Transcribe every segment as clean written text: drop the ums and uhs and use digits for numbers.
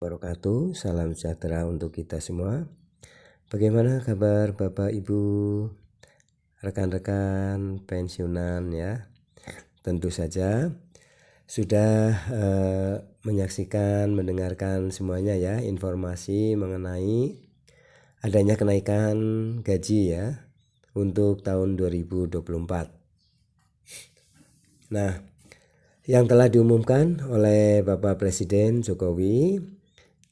wabarakatuh. Salam sejahtera untuk kita semua. Bagaimana kabar Bapak Ibu, rekan-rekan pensiunan ya? Tentu saja sudah menyaksikan, mendengarkan semuanya ya informasi mengenai adanya kenaikan gaji ya untuk tahun 2024. Nah, yang telah diumumkan oleh Bapak Presiden Jokowi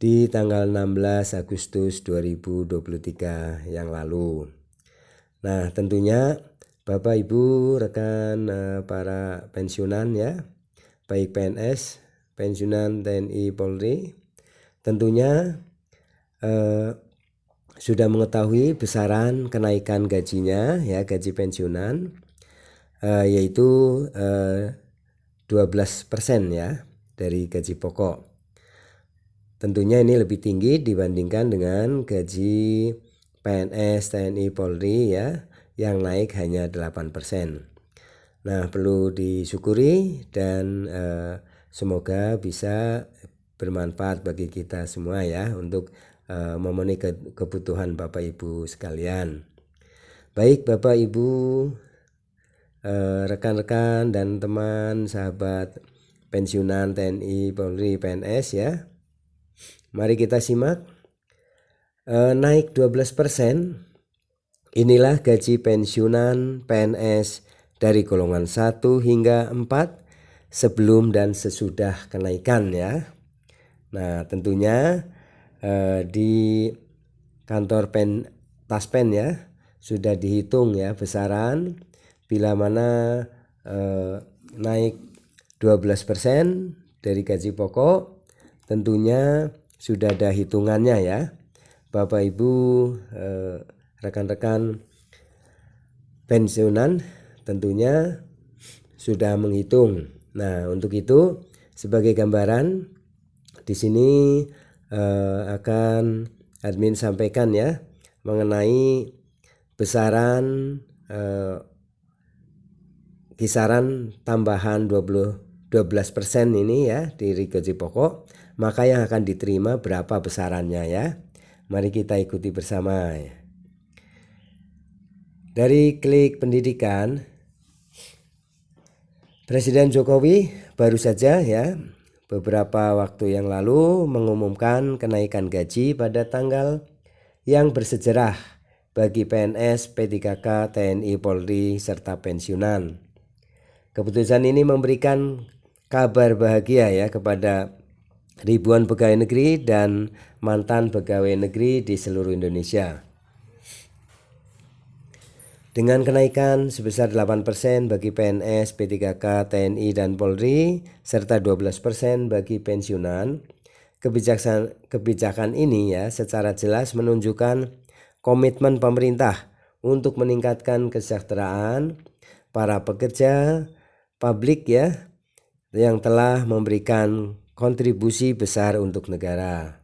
di tanggal 16 Agustus 2023 yang lalu. Nah, tentunya Bapak Ibu rekan para pensiunan ya, baik PNS, pensiunan TNI Polri, tentunya sudah mengetahui besaran kenaikan gajinya ya, gaji pensiunan yaitu 12% ya dari gaji pokok. Tentunya ini lebih tinggi dibandingkan dengan gaji PNS, TNI, Polri ya yang naik hanya 8%. Nah, perlu disyukuri dan semoga bisa bermanfaat bagi kita semua ya untuk memenuhi kebutuhan Bapak Ibu sekalian. Baik Bapak Ibu, rekan-rekan dan teman sahabat pensiunan TNI, Polri, PNS ya. Mari kita simak. Naik 12%. Inilah gaji pensiunan PNS dari golongan 1 hingga 4 sebelum dan sesudah kenaikan ya. Nah, tentunya di kantor Taspen ya sudah dihitung ya besaran bila mana naik 12% dari gaji pokok, tentunya sudah ada hitungannya ya. Bapak Ibu rekan-rekan pensiunan tentunya sudah menghitung. Nah, untuk itu sebagai gambaran di sini akan admin sampaikan ya mengenai besaran kisaran tambahan 12% ini ya dari gaji pokok, maka yang akan diterima berapa besarannya ya. Mari kita ikuti bersama ya. Dari Klik Pendidikan, Presiden Jokowi baru saja ya beberapa waktu yang lalu mengumumkan kenaikan gaji pada tanggal yang bersejarah bagi PNS, P3K, TNI, Polri, serta pensiunan. Keputusan ini memberikan kabar bahagia ya kepada ribuan pegawai negeri dan mantan pegawai negeri di seluruh Indonesia. Dengan kenaikan sebesar 8% bagi PNS, P3K, TNI, dan Polri, serta 12% bagi pensiunan, kebijakan ini ya secara jelas menunjukkan komitmen pemerintah untuk meningkatkan kesejahteraan para pekerja publik ya yang telah memberikan kontribusi besar untuk negara.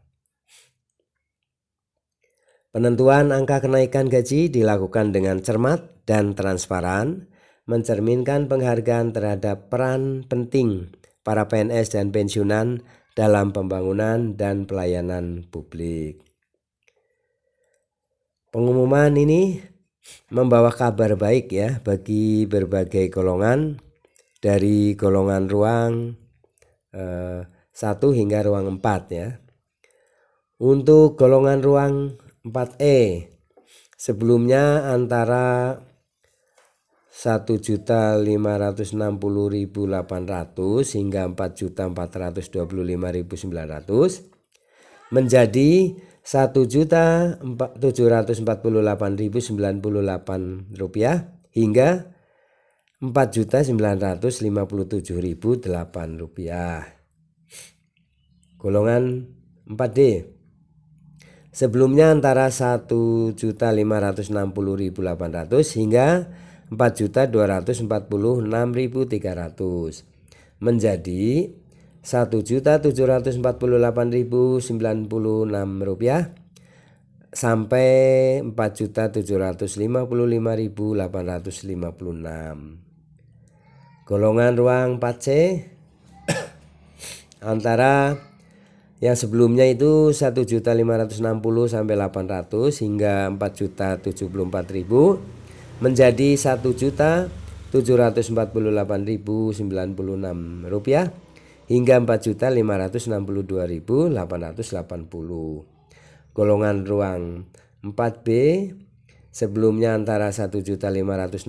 Penentuan angka kenaikan gaji dilakukan dengan cermat dan transparan, mencerminkan penghargaan terhadap peran penting para PNS dan pensiunan dalam pembangunan dan pelayanan publik. Pengumuman ini membawa kabar baik ya bagi berbagai golongan, dari golongan ruang 1 hingga ruang 4 ya. Untuk golongan ruang 4E sebelumnya antara 1.560.800 hingga 4.425.900 menjadi 1.748.098 rupiah hingga 4.957.008 rupiah. Golongan 4D sebelumnya antara 1.560.800 hingga 4.246.300 menjadi 1.748.096 rupiah sampai 4.255.856. Golongan ruang 4C antara Yang sebelumnya itu 1.560.000 sampai 800 hingga 4.074.000 menjadi 1.748.096 rupiah hingga 4.562.880. Golongan ruang 4B sebelumnya antara 1.560.800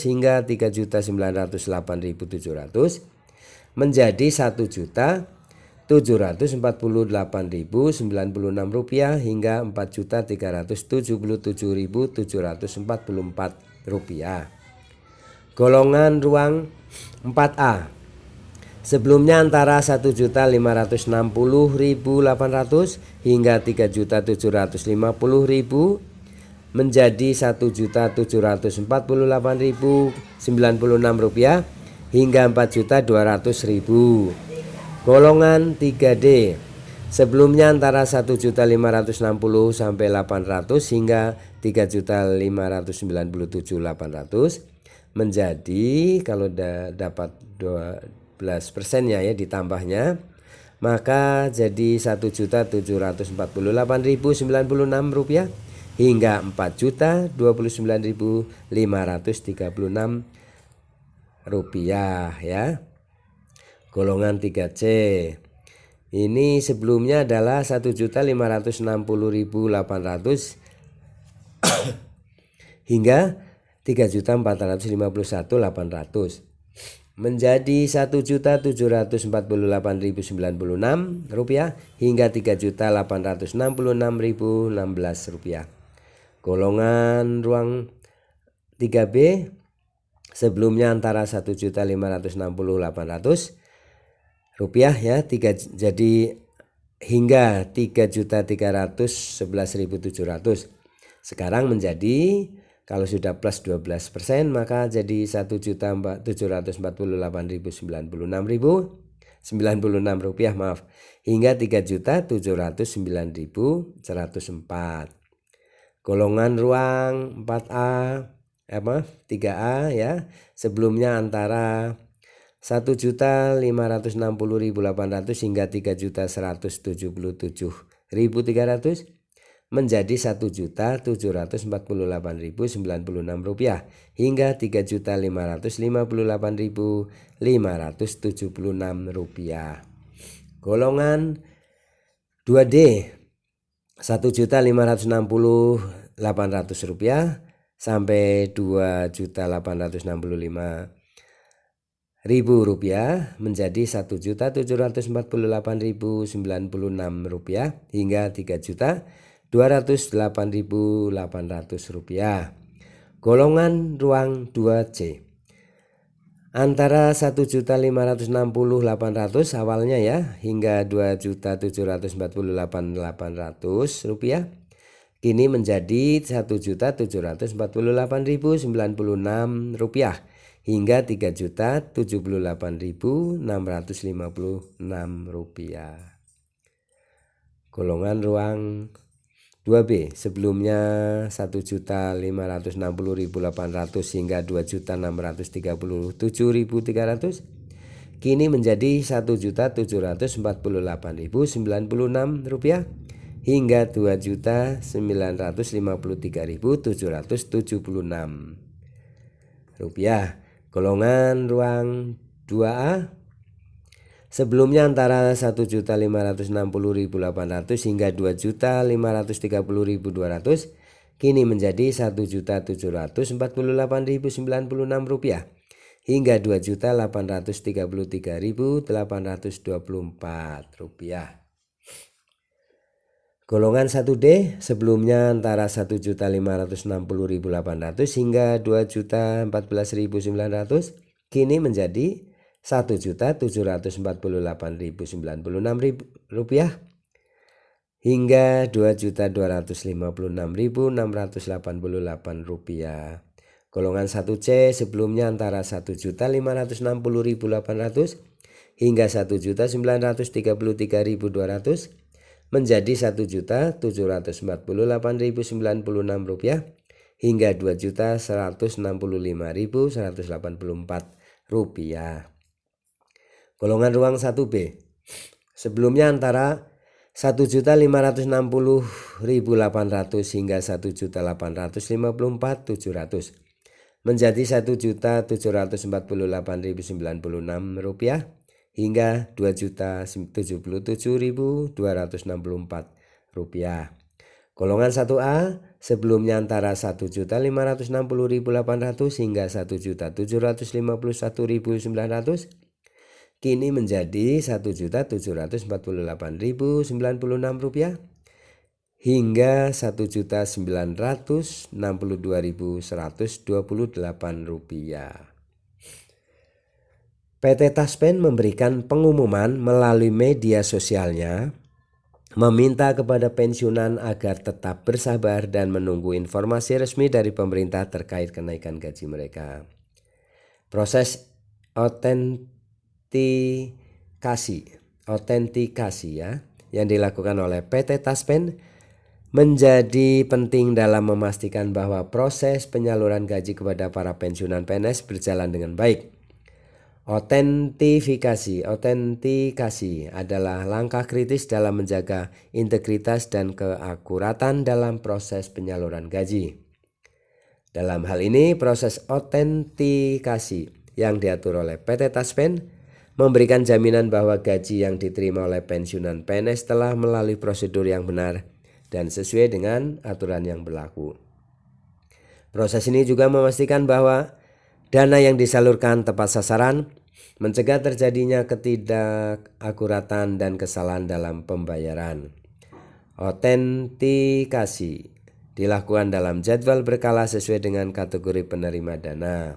hingga 3.908.700 menjadi 1.748.096 rupiah hingga 4.377.744 rupiah. Golongan ruang 4A sebelumnya antara 1.560.800 hingga 3.750.000 menjadi 1.748.096 rupiah hingga 4.200.000. Golongan 3D sebelumnya antara 1.560.000 sampai 800 hingga 3.597.800 menjadi, kalau dapat 12% ya ditambahnya, maka jadi 1.748.096 rupiah hingga 4.029.536 rupiah ya. Golongan 3C ini sebelumnya adalah 1.560.800 hingga 3.451.800 menjadi 1.748.096 rupiah hingga 3.866.016 rupiah. Golongan ruang 3B sebelumnya antara 1.560.800 rupiah ya, jadi hingga 3.311.700. Sekarang menjadi, kalau sudah plus 12% maka jadi 1.748.096 rupiah hingga 3.709.104. Golongan ruang 4A 3A ya, sebelumnya antara 1.560.800 hingga 3.177.300 menjadi 1.748.096 rupiah hingga 3.558.576 rupiah. Golongan 2D 1.560.800 rupiah sampai 2.865.000 rupiah menjadi 1.748.096 rupiah hingga 3.208.800 rupiah. Golongan ruang 2C antara 1.560.800 awalnya ya hingga 2.748.800 rupiah kini menjadi 1.748.096 rupiah hingga 3.078.656 rupiah. Golongan ruang 2B sebelumnya 1.560.800 hingga 2.637.300 kini menjadi 1.748.096 rupiah hingga 2.953.776 rupiah. Golongan ruang 2A sebelumnya antara 1.560.800 hingga 2.530.200 kini menjadi 1.748.096 rupiah hingga 2.833.824 rupiah. Golongan 1D sebelumnya antara 1.560.800 hingga 2.014.900 kini menjadi 1.748.096 rupiah hingga 2.256.688 rupiah. Golongan 1C sebelumnya antara 1.560.800 hingga 1.933.200 menjadi 1.748.096 rupiah hingga 2.165.184 rupiah. Golongan ruang 1B Sebelumnya antara 1.560.800 hingga 1.854.700 menjadi 1.748.096 rupiah hingga 2.077.264 rupiah. Golongan 1A sebelumnya antara 1.560.800 hingga 1.751.900 kini menjadi 1.748.096 rupiah hingga 1.962.128 rupiah. PT Taspen memberikan pengumuman melalui media sosialnya meminta kepada pensiunan agar tetap bersabar dan menunggu informasi resmi dari pemerintah terkait kenaikan gaji mereka. Proses autentikasi ya yang dilakukan oleh PT Taspen menjadi penting dalam memastikan bahwa proses penyaluran gaji kepada para pensiunan PNS berjalan dengan baik. Autentikasi adalah langkah kritis dalam menjaga integritas dan keakuratan dalam proses penyaluran gaji. Dalam hal ini, proses autentikasi yang diatur oleh PT Taspen memberikan jaminan bahwa gaji yang diterima oleh pensiunan PNS telah melalui prosedur yang benar dan sesuai dengan aturan yang berlaku. Proses ini juga memastikan bahwa dana yang disalurkan tepat sasaran, mencegah terjadinya ketidakakuratan dan kesalahan dalam pembayaran. Autentikasi dilakukan dalam jadwal berkala sesuai dengan kategori penerima dana.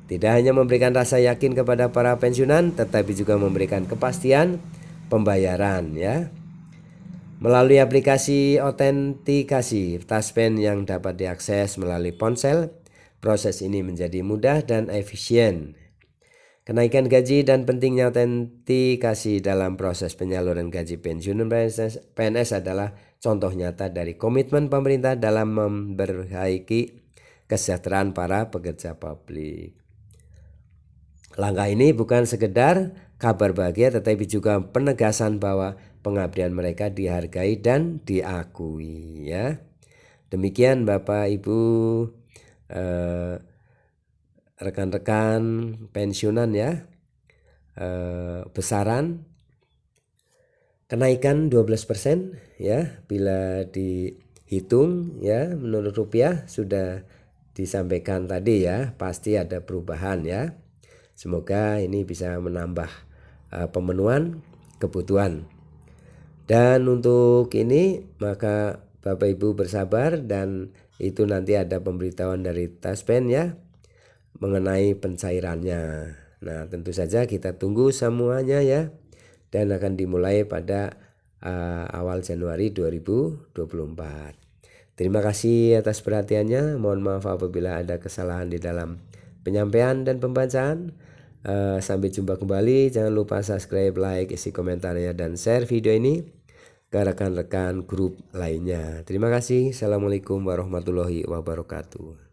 Tidak hanya memberikan rasa yakin kepada para pensiunan, tetapi juga memberikan kepastian pembayaran ya. Melalui aplikasi autentikasi Taspen yang dapat diakses melalui ponsel, proses ini menjadi mudah dan efisien. Kenaikan gaji dan pentingnya autentikasi dalam proses penyaluran gaji pensiunan PNS adalah contoh nyata dari komitmen pemerintah dalam memperbaiki kesejahteraan para pekerja publik. Langkah ini bukan sekedar kabar bahagia tetapi juga penegasan bahwa pengabdian mereka dihargai dan diakui ya. Demikian Bapak Ibu rekan-rekan pensiunan ya. Besaran kenaikan 12% ya bila dihitung ya menurut rupiah sudah disampaikan tadi ya, pasti ada perubahan ya. Semoga ini bisa menambah pemenuhan kebutuhan. Dan untuk ini maka Bapak Ibu bersabar dan itu nanti ada pemberitahuan dari Taspen ya mengenai pencairannya. Nah tentu saja kita tunggu semuanya ya dan akan dimulai pada awal Januari 2024. Terima kasih atas perhatiannya. Mohon maaf apabila ada kesalahan di dalam penyampaian dan pembacaan. Sampai jumpa kembali. Jangan lupa subscribe, like, isi komentarnya dan share video ini ke rekan-rekan grup lainnya. Terima kasih. Assalamualaikum warahmatullahi wabarakatuh.